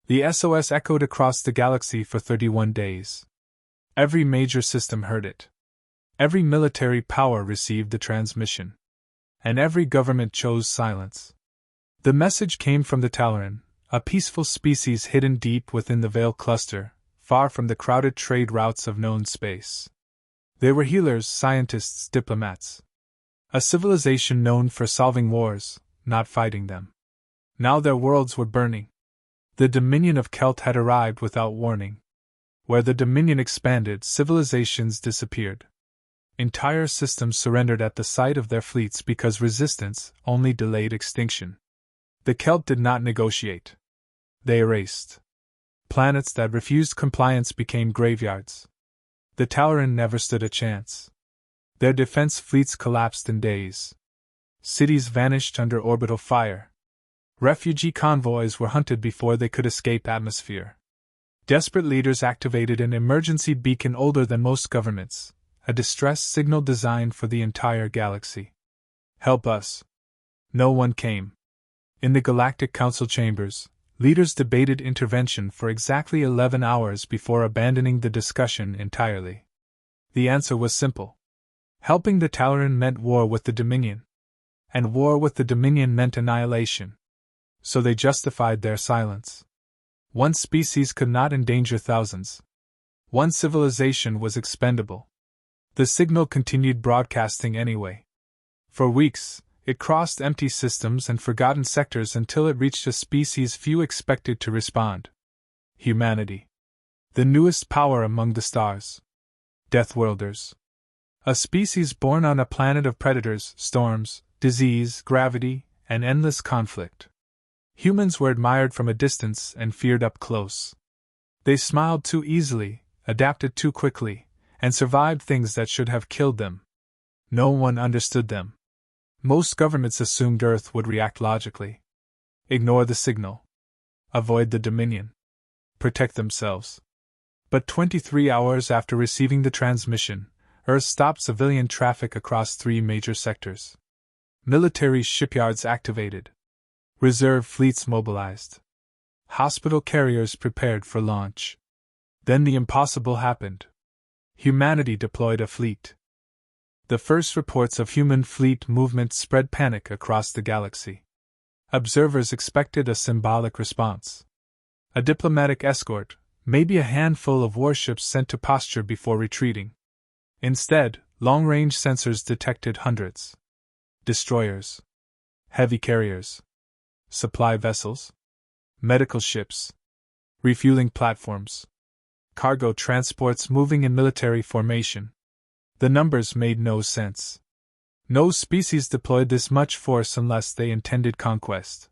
The SOS echoed across the galaxy for 31 days. Every major system heard it. Every military power received the transmission. And every government chose silence. The message came from the Talaran, a peaceful species hidden deep within the Veil cluster, far from the crowded trade routes of known space. They were healers, scientists, diplomats. A civilization known for solving wars, not fighting them. Now their worlds were burning. The dominion of Kelt had arrived without warning. Where the dominion expanded, civilizations disappeared. Entire systems surrendered at the sight of their fleets because resistance only delayed extinction. The Kelt did not negotiate. They erased. Planets that refused compliance became graveyards. The Talaran never stood a chance. Their defense fleets collapsed in days. Cities vanished under orbital fire. Refugee convoys were hunted before they could escape atmosphere. Desperate leaders activated an emergency beacon older than most governments, a distress signal designed for the entire galaxy. Help us. No one came. In the Galactic Council chambers, leaders debated intervention for exactly 11 hours before abandoning the discussion entirely. The answer was simple. Helping the Talaran meant war with the Dominion. And war with the Dominion meant annihilation. So they justified their silence. One species could not endanger thousands. One civilization was expendable. The signal continued broadcasting anyway. For weeks, it crossed empty systems and forgotten sectors until it reached a species few expected to respond. Humanity. The newest power among the stars. Deathworlders. A species born on a planet of predators, storms, disease, gravity, and endless conflict. Humans were admired from a distance and feared up close. They smiled too easily, adapted too quickly, and survived things that should have killed them. No one understood them. Most governments assumed Earth would react logically. Ignore the signal. Avoid the Dominion. Protect themselves. But 23 hours after receiving the transmission, Earth stopped civilian traffic across 3 major sectors. Military shipyards activated. Reserve fleets mobilized. Hospital carriers prepared for launch. Then the impossible happened. Humanity deployed a fleet. The first reports of human fleet movement spread panic across the galaxy. Observers expected a symbolic response. A diplomatic escort, maybe a handful of warships sent to posture before retreating. Instead, long-range sensors detected hundreds. Destroyers. Heavy carriers. Supply vessels. Medical ships. Refueling platforms. Cargo transports moving in military formation. The numbers made no sense. No species deployed this much force unless they intended conquest.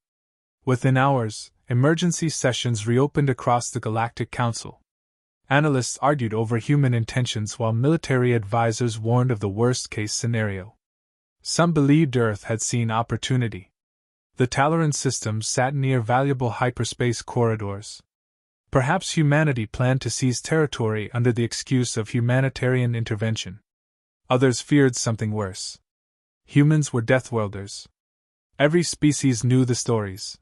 Within hours, emergency sessions reopened across the Galactic Council. Analysts argued over human intentions while military advisors warned of the worst-case scenario. Some believed Earth had seen opportunity. The Talaran system sat near valuable hyperspace corridors. Perhaps humanity planned to seize territory under the excuse of humanitarian intervention. Others feared something worse. Humans were Deathworlders. Every species knew the stories.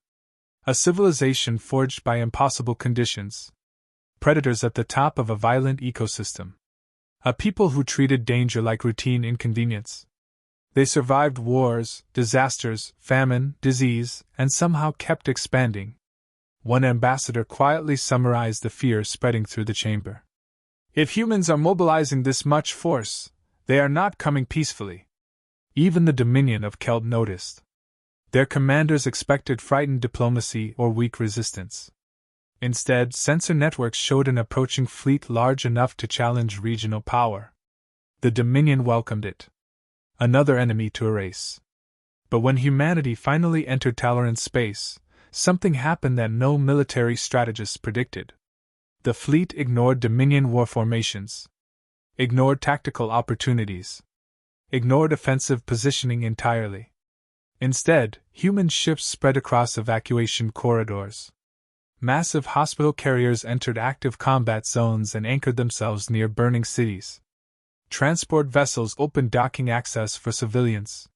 A civilization forged by impossible conditions. Predators at the top of a violent ecosystem. A people who treated danger like routine inconvenience. They survived wars, disasters, famine, disease, and somehow kept expanding. One ambassador quietly summarized the fear spreading through the chamber. If humans are mobilizing this much force, they are not coming peacefully. Even the Dominion of Kelt noticed. Their commanders expected frightened diplomacy or weak resistance. Instead, sensor networks showed an approaching fleet large enough to challenge regional power. The Dominion welcomed it. Another enemy to erase. But when humanity finally entered Talaran space, something happened that no military strategist predicted. The fleet ignored Dominion war formations. Ignored tactical opportunities. Ignored offensive positioning entirely. Instead, human ships spread across evacuation corridors. Massive hospital carriers entered active combat zones and anchored themselves near burning cities. Transport vessels opened docking access for civilians.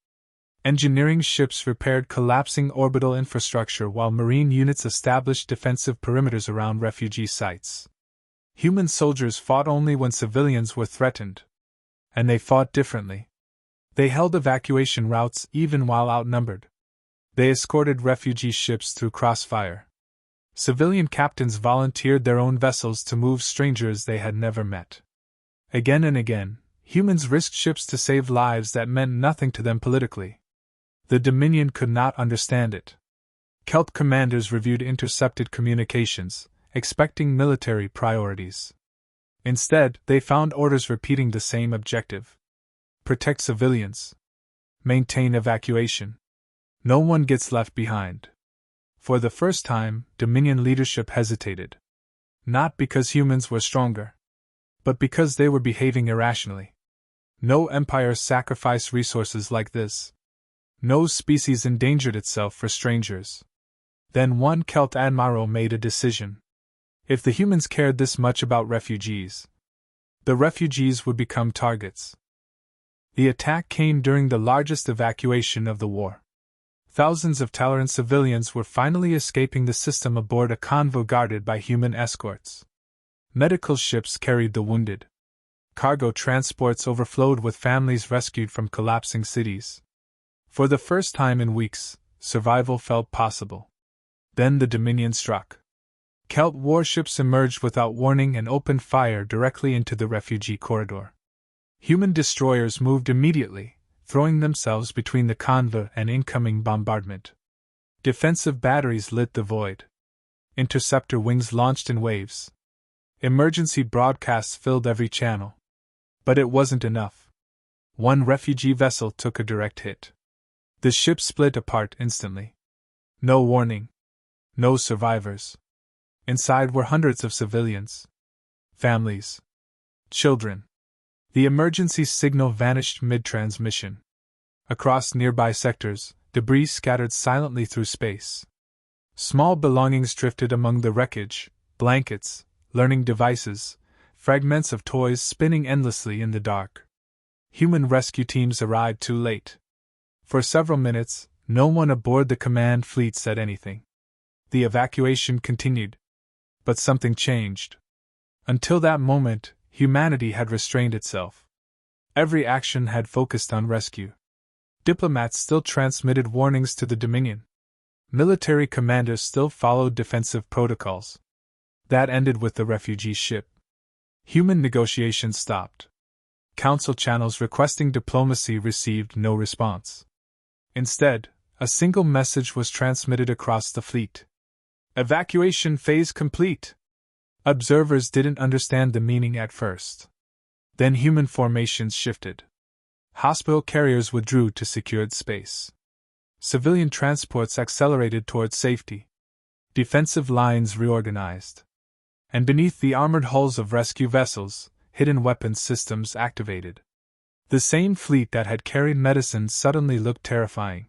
Engineering ships repaired collapsing orbital infrastructure while marine units established defensive perimeters around refugee sites. Human soldiers fought only when civilians were threatened. And they fought differently. They held evacuation routes even while outnumbered. They escorted refugee ships through crossfire. Civilian captains volunteered their own vessels to move strangers they had never met. Again and again, humans risked ships to save lives that meant nothing to them politically. The Dominion could not understand it. Celt commanders reviewed intercepted communications, expecting military priorities. Instead, they found orders repeating the same objective: protect civilians, maintain evacuation. No one gets left behind. For the first time, Dominion leadership hesitated. Not because humans were stronger, but because they were behaving irrationally. No empire sacrificed resources like this. No species endangered itself for strangers. Then one Celt admiral made a decision. If the humans cared this much about refugees, the refugees would become targets. The attack came during the largest evacuation of the war. Thousands of Talaran civilians were finally escaping the system aboard a convoy guarded by human escorts. Medical ships carried the wounded. Cargo transports overflowed with families rescued from collapsing cities. For the first time in weeks, survival felt possible. Then the Dominion struck. Celt warships emerged without warning and opened fire directly into the refugee corridor. Human destroyers moved immediately, throwing themselves between the convoy and incoming bombardment. Defensive batteries lit the void. Interceptor wings launched in waves. Emergency broadcasts filled every channel. But it wasn't enough. One refugee vessel took a direct hit. The ship split apart instantly. No warning. No survivors. Inside were hundreds of civilians. Families. Children. The emergency signal vanished mid-transmission. Across nearby sectors, debris scattered silently through space. Small belongings drifted among the wreckage: blankets, learning devices, fragments of toys spinning endlessly in the dark. Human rescue teams arrived too late. For several minutes, no one aboard the command fleet said anything. The evacuation continued. But something changed. Until that moment, humanity had restrained itself. Every action had focused on rescue. Diplomats still transmitted warnings to the Dominion. Military commanders still followed defensive protocols. That ended with the refugee ship. Human negotiations stopped. Council channels requesting diplomacy received no response. Instead, a single message was transmitted across the fleet. Evacuation phase complete. Observers didn't understand the meaning at first. Then human formations shifted. Hospital carriers withdrew to secured space. Civilian transports accelerated towards safety. Defensive lines reorganized. And beneath the armored hulls of rescue vessels, hidden weapons systems activated. The same fleet that had carried medicine suddenly looked terrifying.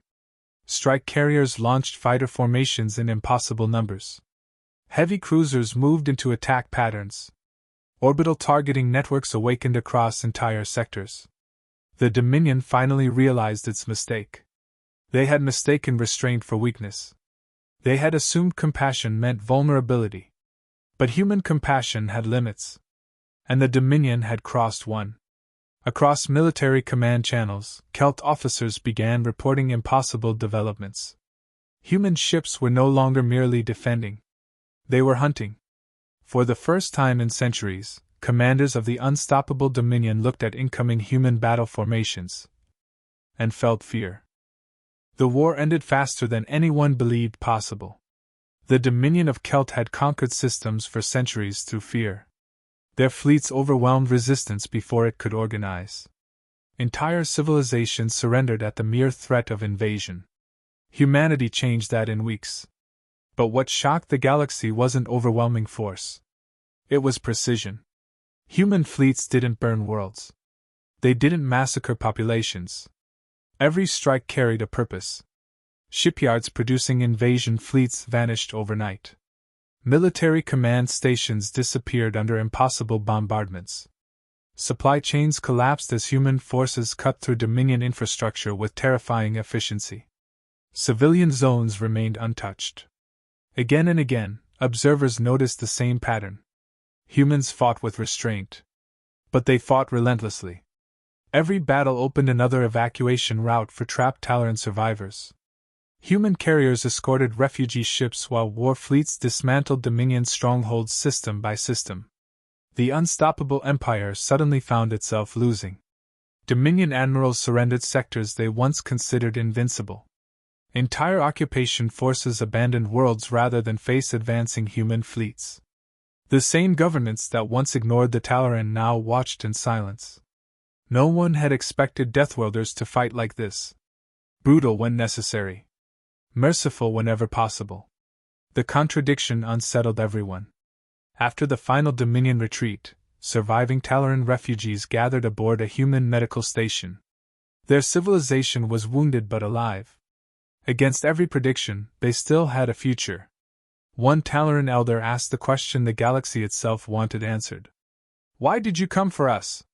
Strike carriers launched fighter formations in impossible numbers. Heavy cruisers moved into attack patterns. Orbital targeting networks awakened across entire sectors. The Dominion finally realized its mistake. They had mistaken restraint for weakness. They had assumed compassion meant vulnerability. But human compassion had limits. And the Dominion had crossed one. Across military command channels, Celt officers began reporting impossible developments. Human ships were no longer merely defending. They were hunting. For the first time in centuries, commanders of the unstoppable Dominion looked at incoming human battle formations and felt fear. The war ended faster than anyone believed possible. The Dominion of Celt had conquered systems for centuries through fear. Their fleets overwhelmed resistance before it could organize. Entire civilizations surrendered at the mere threat of invasion. Humanity changed that in weeks. But what shocked the galaxy wasn't overwhelming force. It was precision. Human fleets didn't burn worlds. They didn't massacre populations. Every strike carried a purpose. Shipyards producing invasion fleets vanished overnight. Military command stations disappeared under impossible bombardments. Supply chains collapsed as human forces cut through Dominion infrastructure with terrifying efficiency. Civilian zones remained untouched. Again and again, observers noticed the same pattern. Humans fought with restraint. But they fought relentlessly. Every battle opened another evacuation route for trapped Talaran survivors. Human carriers escorted refugee ships while war fleets dismantled Dominion strongholds system by system. The unstoppable empire suddenly found itself losing. Dominion admirals surrendered sectors they once considered invincible. Entire occupation forces abandoned worlds rather than face advancing human fleets. The same governments that once ignored the Talaran now watched in silence. No one had expected Deathworlders to fight like this. Brutal when necessary. Merciful whenever possible. The contradiction unsettled everyone. After the final Dominion retreat, surviving Talaran refugees gathered aboard a human medical station. Their civilization was wounded but alive. Against every prediction, they still had a future. One Talaran elder asked the question the galaxy itself wanted answered. "Why did you come for us?"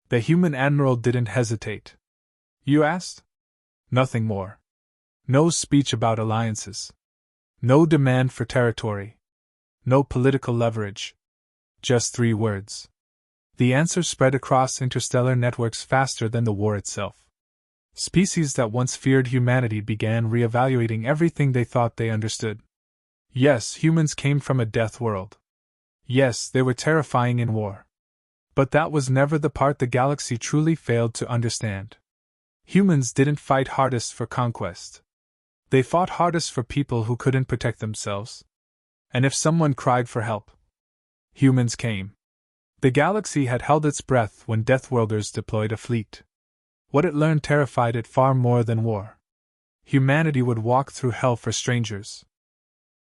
The human admiral didn't hesitate. "You asked?" Nothing more. No speech about alliances. No demand for territory. No political leverage. Just 3 words. The answer spread across interstellar networks faster than the war itself. Species that once feared humanity began reevaluating everything they thought they understood. Yes, humans came from a death world. Yes, they were terrifying in war. But that was never the part the galaxy truly failed to understand. Humans didn't fight hardest for conquest. They fought hardest for people who couldn't protect themselves. And if someone cried for help, humans came. The galaxy had held its breath when Deathworlders deployed a fleet. What it learned terrified it far more than war. Humanity would walk through hell for strangers.